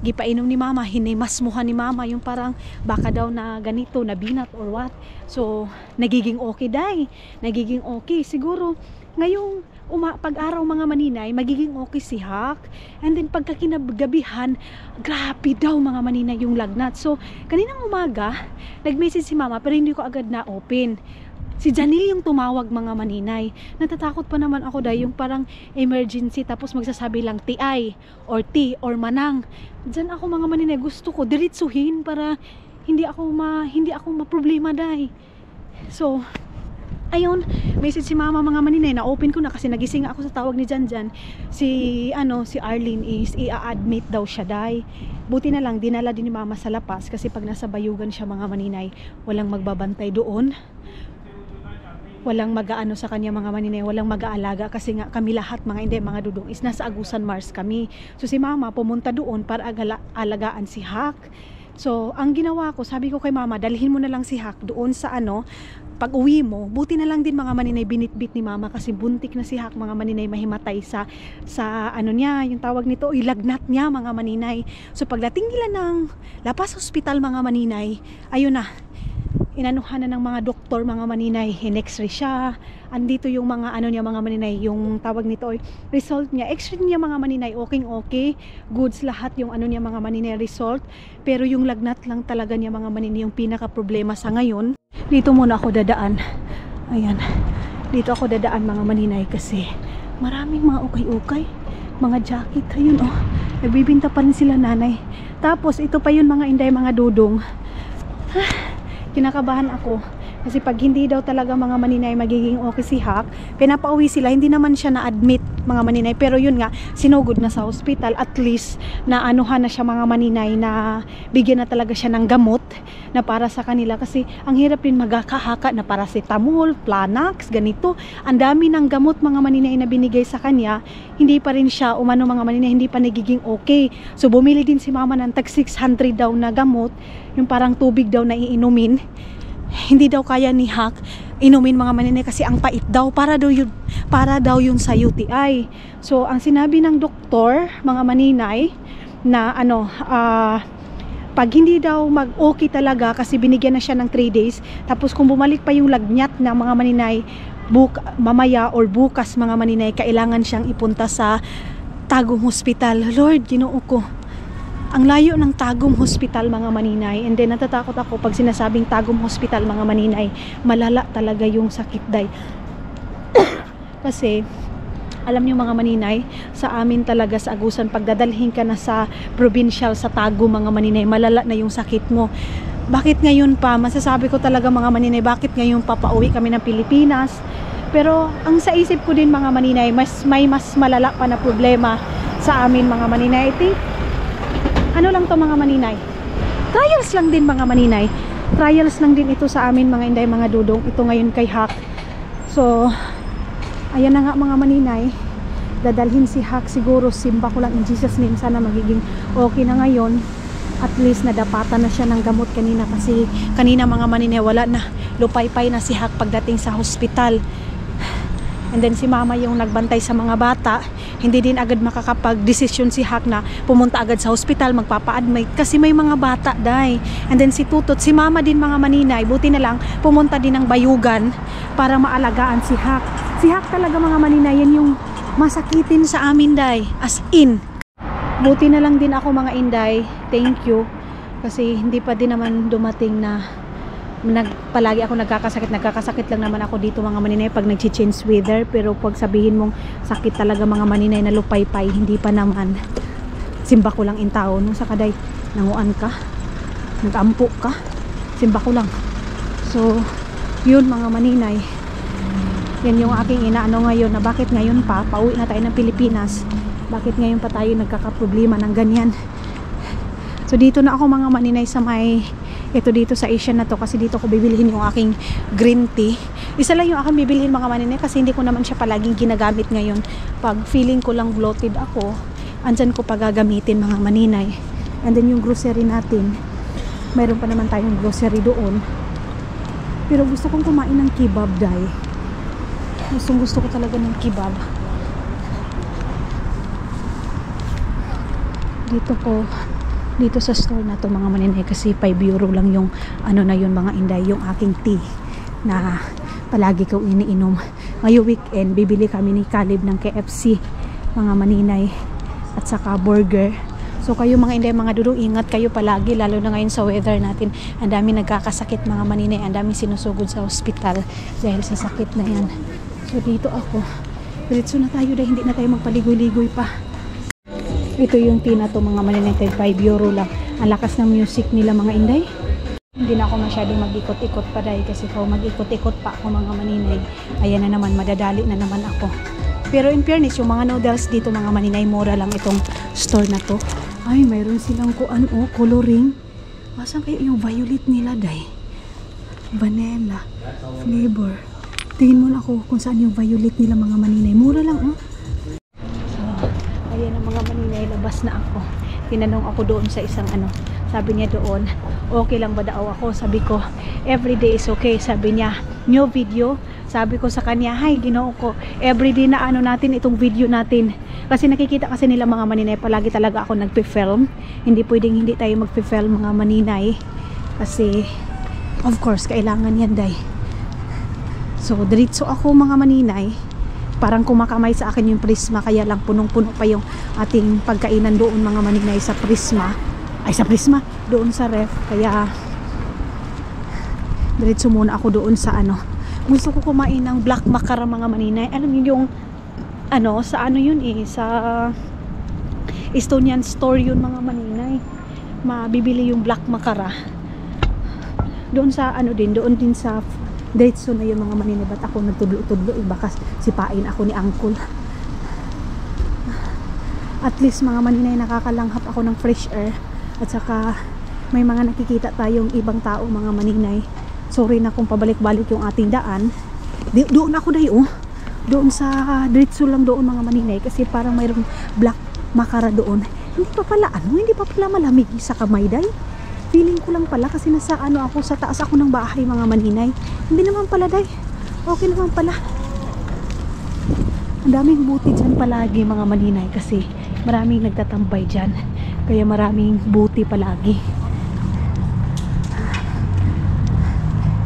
Gipainom ni mama, hinimasmuhan ni mama yung parang baka daw na ganito, na binat or what. So, nagiging okay day. Nagiging okay. Siguro, ngayong pag-araw mga maninay, magiging okay si Hak. And then pagka kinagabihan, grabe daw mga maninay yung lagnat. So, kaninang umaga, nag-message si mama pero hindi ko agad na-open. Si Janil yung tumawag mga maninay. Natatakot pa naman ako dahil yung parang emergency tapos magsasabi lang TI or T or manang. Diyan ako mga maninay, gusto ko diretsuhin para hindi ako ma-problema dahil. So, ayun, message si mama mga maninay, na-open ko na kasi nagising ako sa tawag ni Janjan. Si Arlene is i-admit daw siya day. Buti na lang, dinala din ni mama sa lapas kasi pag nasa bayugan siya mga maninay, walang magbabantay doon. Walang mag-aano sa kanya mga maninay, walang mag-aalaga kasi nga kami lahat mga Dudong is nasa Agusan Mars kami. So si mama pumunta doon para alagaan si Hak. So ang ginawa ko, sabi ko kay mama, dalhin mo na lang si Hak doon sa pag uwi mo. Buti na lang din mga maninay, binitbit ni mama kasi buntik na si Hak mga maninay, mahimatay sa niya, yung tawag nito, ilagnat niya mga maninay. So pagdating nila ng Lapas Hospital mga maninay, ayun na, inanuhan na ng mga doktor mga maninay, in-x-ray siya. Andito yung mga niya mga maninay, yung tawag nito result niya, x-ray niya mga maninay, okay, goods lahat yung niya mga maninay result. Pero yung lagnat lang talaga niya mga maninay yung pinaka problema sa ngayon. Dito muna ako dadaan. Ayan, dito ako dadaan mga maninay kasi maraming mga ukay-ukay, mga jacket. Ayun nagbibinta pa rin sila nanay. Tapos ito pa yun mga inday, mga dudong. Kinakabahan ako kasi pag hindi daw talaga mga maninay magiging okay si Hak, pinapauwi sila. Hindi naman siya na-admit mga maninay, pero yun nga, sinugod na sa hospital. At least na anuhan na siya mga maninay, na bigyan na talaga siya ng gamot na para sa kanila kasi ang hirap din magkahaka na paracetamol, Planax, ganito. Ang dami ng gamot mga maninay na binigay sa kanya, hindi pa rin siya mga maninay, hindi pa nagiging okay. So bumili din si mama ng tag 600 daw na gamot, yung parang tubig daw na iinumin. Hindi daw kaya ni Hak inumin mga maninay kasi ang pait daw, para daw yun sa UTI. So ang sinabi ng doktor mga maninay na pag hindi daw mag-okay talaga kasi binigyan na siya ng 3 days, tapos kung bumalik pa yung lagnat ng mga maninay mamaya or bukas mga maninay, kailangan siyang ipunta sa Tagum Hospital. Lord, Ginoo ko, ang layo ng Tagum Hospital mga maninay. And then natatakot ako pag sinasabing Tagum Hospital mga maninay, malala talaga yung sakit day. Kasi alam niyo mga maninay, sa amin talaga sa Agusan, pagdadalhin ka na sa provincial, sa Tagum mga maninay, malala na yung sakit mo. Bakit ngayon pa, masasabi ko talaga mga maninay, bakit ngayon pa pauwi kami ng Pilipinas? Pero ang sa isip ko din mga maninay, mas malala pa na problema sa amin mga maninay. I think ano lang to mga maninay, trials lang din mga maninay, trials lang din ito sa amin mga inday, mga dudong. Ito ngayon kay Hak. So ayan na nga mga maninay, dadalhin si Hak siguro, simba ko lang in Jesus name, sana magiging okay na ngayon. At least nadapatan na siya ng gamot kanina, kasi kanina mga maninay wala na, lupay-pay na si Hak pagdating sa hospital. And then si mama yung nagbantay sa mga bata, hindi din agad makakapag-desisyon si Hak na pumunta agad sa hospital, magpapa-admit kasi may mga bata day. And then si Tutot, si mama din mga maninay, buti na lang pumunta din ng Bayugan para maalagaan si Hak. Si Hak talaga mga maninay, yan yung masakitin sa amin day, as in. Buti na lang din ako mga inday, thank you, kasi hindi pa din naman dumating na palagi ako nagkakasakit lang naman ako dito mga maninay pag nag-change weather. Pero pag sabihin mong sakit talaga mga maninay na lupay-pay, hindi pa naman. Simba ko lang in tao nung sa kaday, nanguan ka, nag-ampo ka, simba ko lang. So yun mga maninay, yan yung aking inaano ngayon, na bakit ngayon pa pauwi na tayo ng Pilipinas, bakit ngayon pa tayo nagkakaproblema ng ganyan. So dito na ako mga maninay sa may, ito dito sa Asian na to, kasi dito ko bibilihin yung aking green tea. Isa lang yung aking bibilihin mga maninay, kasi hindi ko naman siya palaging ginagamit ngayon. Pag feeling ko lang bloated ako, andyan ko pa gagamitin mga maninay. And then yung grocery natin, mayroon pa naman tayong grocery doon. Pero gusto kong kumain ng kebab day. Gusto ko talaga ng kebab. Dito sa store na to mga maninay, kasi 5 euro lang yung ano na yun mga inday, yung aking tea na palagi ko iniinom. Ngayong weekend bibili kami ni Caleb ng KFC mga maninay, at saka burger. So kayo mga inday, mga dudong, ingat kayo palagi, lalo na ngayon sa weather natin. Ang dami nagkakasakit mga maninay, ang dami sinusugod sa hospital dahil sa sakit na yan. So dito ako, diretso na tayo dahil hindi na tayo magpaligoy-ligoy pa. Ito yung tea na to mga maninay, 5 euro lang. Ang lakas ng music nila mga inday. Hindi na ako masyadong mag-ikot-ikot pa dahil, kasi kung mag-ikot-ikot pa ako mga maninay, ayan na naman, madadali na naman ako. Pero in fairness, yung mga noodles dito mga maninay, mura lang itong store na to. Ay, mayroon silang kuan o, coloring. Masang kayo yung violet nila day? Vanilla flavor. Tingin mo na ako kung saan yung violet nila mga maninay. Mura lang oh. Ayan ang mga maninay, labas na ako. Tinanong ako doon sa isang ano, sabi niya doon, okay lang ba daw ako? Sabi ko, everyday is okay. Sabi niya, new video. Sabi ko sa kanya, hi Ginoo ko, everyday na ano natin itong video natin. Kasi nakikita kasi nila mga maninay, palagi talaga ako nagpe-film. Hindi pwedeng hindi tayo magpe-film mga maninay. Kasi, of course, kailangan yan day. So, diretso ako mga maninay. Parang kumakamay sa akin yung Prisma, kaya lang punong-puno pa yung ating pagkainan doon mga maninay sa Prisma. Ay sa Prisma, doon sa ref. Kaya diretso muna ako doon sa ano. Gusto ko kumain ng black macara mga maninay. Alam niyo yung ano, sa ano yun eh, sa Estonian store yun mga maninay. Mabibili yung black macara. Doon sa ano din, doon din sa diretso na yung mga maninay. Ba't ako nagtudlo-tudlo, baka sipain ako ni Uncle. At least mga maninay, nakakalanghap ako ng fresh air. At saka may mga nakikita tayong ibang tao mga maninay. Sorry na kung pabalik-balik yung ating daan. Doon ako dahi oh. Doon sa diretso lang doon mga maninay, kasi parang mayroong black macara doon. Hindi pa pala ano, hindi pa pala malamig sa kamay day. Feeling ko lang pala, kasi nasa ano ako, sa taas ako ng bahay mga maninay. Hindi naman pala day. Okay naman pala. Ang daming buti dyan palagi mga maninay, kasi maraming nagtatambay dyan. Kaya maraming buti palagi.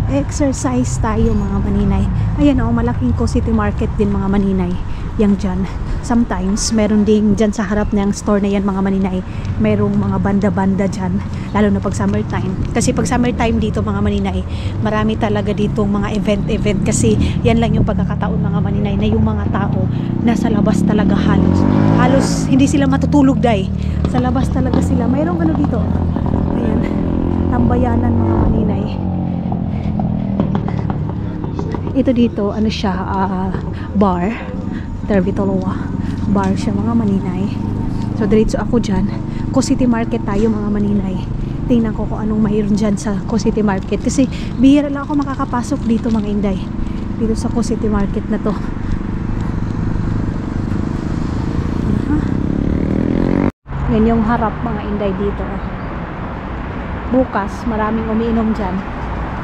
Exercise tayo mga maninay. Ayan o, malaking City Market din mga maninay. Yang dyan. Sometimes, meron din dyan sa harap ng store na yan mga maninay. Merong mga banda-banda dyan. Lalo na pag summertime. Kasi pag summertime dito mga maninay, marami talaga ditong mga event. Kasi yan lang yung pagkakataon mga maninay, na yung mga tao nasa labas talaga halos. Halos hindi sila matutulog day. Sa labas talaga sila. Mayroong ano dito. Ayan. Tambayanan mga maninay. Ito dito, ano siya, bar. Terbitoloa. Bar siya mga maninay. So diretso ako dyan. City Market tayo mga maninay. Tingnan ko kung anong mayroon dyan sa City Market. Kasi bihira lang ako makakapasok dito mga inday. Dito sa City Market na to. Yan yung harap mga inday dito. Bukas maraming umiinom dyan.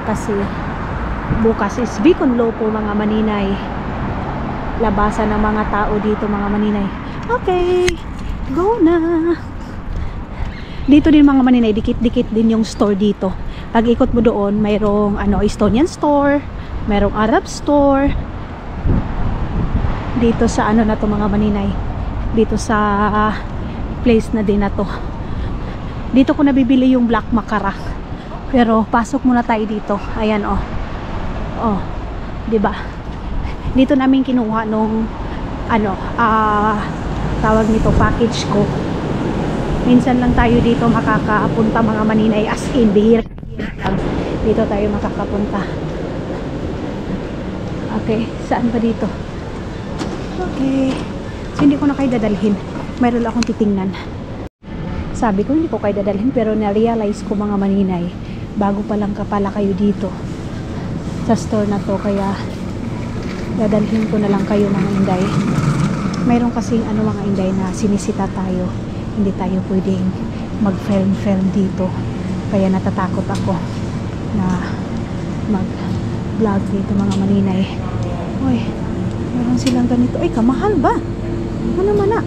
Kasi bukas is Bicon Lopo mga maninay. Labasan ng mga tao dito mga maninay. Okay, go na. Dito din mga maninay, dikit-dikit din yung store dito. Pag ikot mo doon, mayroong Estonian store, mayroong Arab store. Dito sa na to mga maninay. Dito sa place na din na to. Dito ko nabibili yung black makara. Pero pasok muna tayo dito. Ayan oh. Oh, 'di ba? Dito namin kinuha nung tawag nito package ko. Minsan lang tayo dito makakapunta mga maninay, as in bihira lang. Dito tayo makakapunta. Okay, saan ba dito? Okay. So, hindi ko na kayo dadalhin. Mayroon akong titingnan. Sabi ko hindi ko kayo dadalhin, pero na-realize ko mga maninay, bago pa lang pala kayo dito sa store na to, kaya dadalhin ko na lang kayo mga inday. Mayroon kasing mga inday na sinisita tayo, hindi tayo pwedeng mag-film dito, kaya natatakot ako na mag-vlog dito mga maninay. Uy, meron silang ganito. Ay, kamahal ba? Ano man na?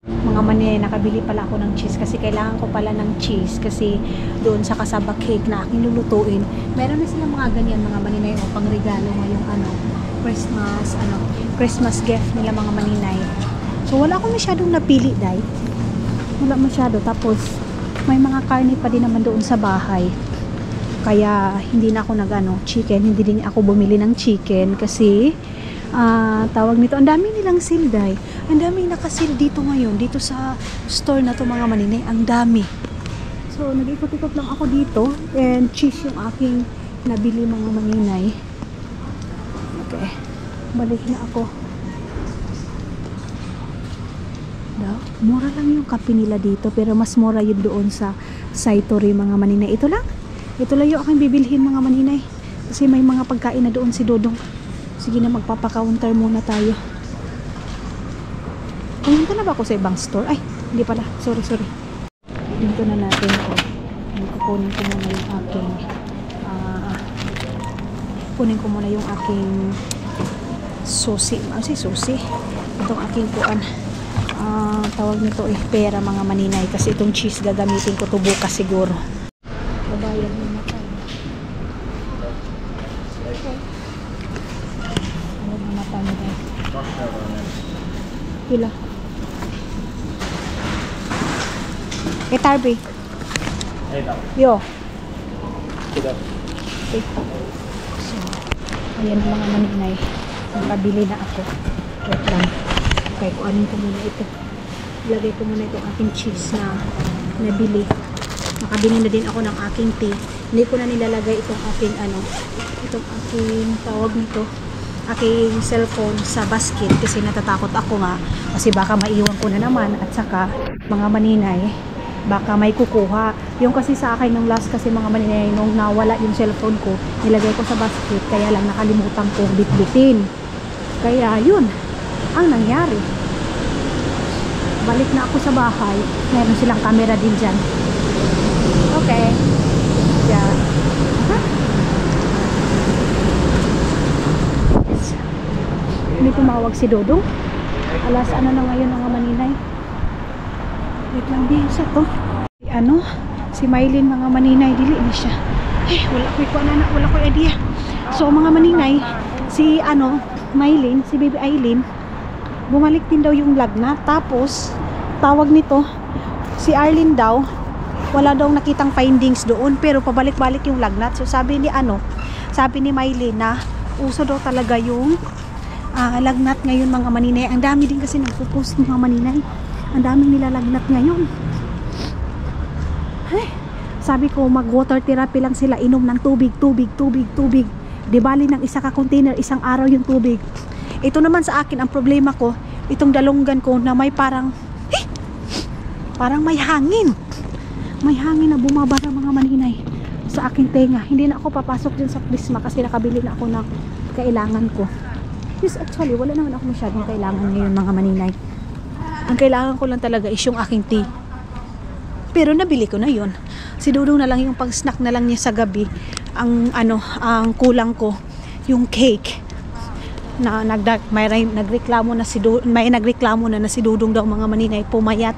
Mga maninay, nakabili pala ako ng cheese kasi kailangan ko pala ng cheese kasi doon sa kasaba cake na aking lulutuin, meron na silang mga ganyan mga maninay o pang regalo ngayong Christmas gift nila mga maninay. So wala akong masyadong napili dahil wala masyado, tapos may mga karne pa din naman doon sa bahay, kaya hindi na ako chicken, hindi din ako bumili ng chicken kasi tawag nito, ang dami nilang sale dahil ang dami nakasil dito ngayon dito sa store na to mga maninay, ang dami. So nag-ikot-ikot lang ako dito, and cheese yung aking nabili mga maninay. Okay, balik na ako. Mura lang yung kape nila dito, pero mas mura yun doon sa Saitори mga maninay. Ito lang yung aking bibilhin mga maninay kasi may mga pagkain na doon si Dodong. Sige na, magpapaka-counter muna tayo. Pumunta na ba ako sa ibang store? Ay, hindi pala, sorry. Dito na natin ito. Kukunin ko muna yung aking susi. Susi. Itong aking tawag nito pera mga maninay, kasi itong cheese gagamitin ko to bukas siguro. Babayad muna tayo. Okay. Ano muna tayo dahil? Pila. Tarbi. Yo. Okay. So, ayan mga maninay. Nakabili na ako. Wait lang. Okay, kuanin ko muna ito. Ilagay ko muna itong aking cheese na nabili. Nakabili na din ako ng aking tea. Hindi ko na nilalagay itong aking itong aking tawag nito, aking cellphone sa basket kasi natatakot ako nga kasi baka maiwan ko na naman, at saka mga maninay baka may kukuha. Yung kasi sa akin nung last kasi mga maninay, nung nawala yung cellphone ko, nilagay ko sa basket, kaya lang nakalimutan kong bitbitin. Kaya yun ang nangyari. Balik na ako sa bahay, meron silang camera din dyan. Okay. Yan. Hindi tumawag si Dodong. Alas na ngayon mga maninay. Wait lang din sa to. Si Mylene mga maninay, dili na siya. Wala ko idea. So mga maninay, si Mylene, si Baby Eileen, bumalik din daw yung lagnat. Tapos tawag nito, si Arlene daw, wala daw nakitang findings doon, pero pabalik-balik yung lagnat. So sabi ni Mylene na uso daw talaga yung lagnat ngayon mga maninay. Ang dami din kasi nagpo-post mga maninay, ang daming nilalagnat ngayon. Sabi ko, mag water therapy lang sila, inom ng tubig. Di bali ng isa ka container, isang araw yung tubig. Ito naman sa akin, ang problema ko, itong dalunggan ko na may parang Parang may hangin na bumabara mga maninay sa aking tenga. Hindi na ako papasok dyan sa Prisma kasi nakabili na ako ng kailangan ko. Yes, actually wala naman ako masyadong kailangan ngayon mga maninay. Ang kailangan ko lang talaga is yung aking tea, pero nabili ko na yun. Si Dudong na lang yung pang snack na lang niya sa gabi. Ang kulang ko yung cake na may nagreklamo na si Dudong daw mga maninay, pumayat.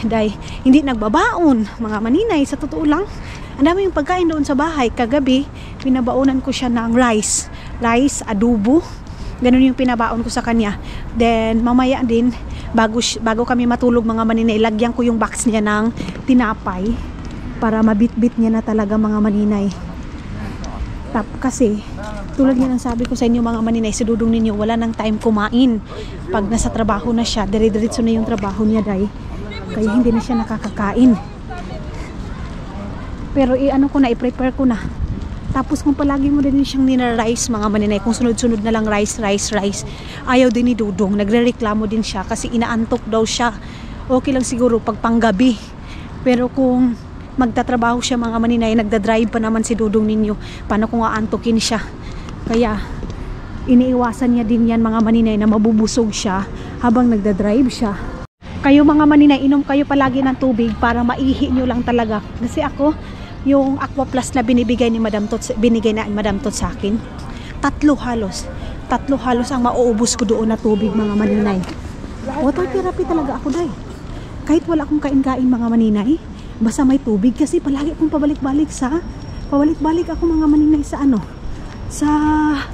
Dahil hindi nagbabaon mga maninay. Sa totoo lang, ang dami yung pagkain doon sa bahay. Kagabi pinabaonan ko siya ng rice, adobo, ganun yung pinabaon ko sa kanya. Then mamaya din bago kami matulog mga maninay, lagyan ko yung box niya ng tinapay para mabitbit niya na talaga mga maninay. Kasi tulad nga ng sabi ko sa inyo mga maninay, si Dudong ninyo wala nang time kumain. Pag nasa trabaho na siya, dire-diretso na yung trabaho niya kaya hindi na siya nakakakain. Pero i-prepare ko na. Tapos kung palagi mo din siyang nina-rice mga maninay, kung sunod-sunod na lang rice, ayaw din ni Dudong. Nagre-reklamo din siya kasi inaantok daw siya. Okay lang siguro pag panggabi, pero kung magtatrabaho siya mga maninay, nagdadrive pa naman si Dudong ninyo, paano kung aantokin siya? Kaya iniiwasan niya din yan mga maninay na mabubusog siya habang nagdadrive siya. Kayo mga maninay, inom kayo palagi ng tubig para maihi nyo lang talaga. Kasi ako, yung Aqua Plus na binigay na Madam Tot sa akin, tatlo halos ang mauubos ko doon na tubig mga maninay. Water therapy talaga ako dahil. Kahit wala akong kain-kain mga maninay, basta may tubig, kasi palagi akong pabalik-balik ako mga maninay sa sa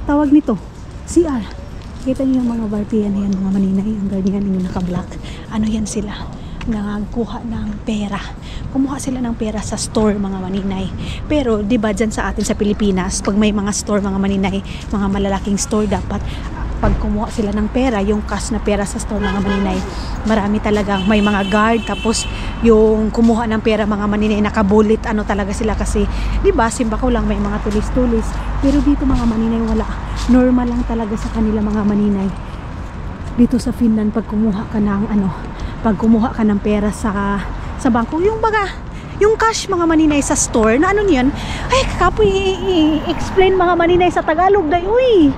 tawag nito, CR. Kita niyo yung mga bartiyan yan mga maninay, ang ganyan yung naka-black. Yan sila, nangkuha ng pera. Kumuha sila ng pera sa store mga maninay. Pero di ba dyan sa atin sa Pilipinas, pag may mga store mga maninay, mga malalaking store, dapat pag kumuha sila ng pera, yung cash na pera sa store mga maninay, marami talagang may mga guard. Tapos yung kumuha ng pera mga maninay, nakabulit talaga sila, kasi di ba Simbakaw lang may mga tulis-tulis, pero dito mga maninay wala. Normal lang talaga sa kanila mga maninay. Dito sa Finland, pag kumuha ka ng pera sa bangko, yung cash mga maninay sa store na niyan, ay kapoy i-explain mga maninay sa Tagalog dahil,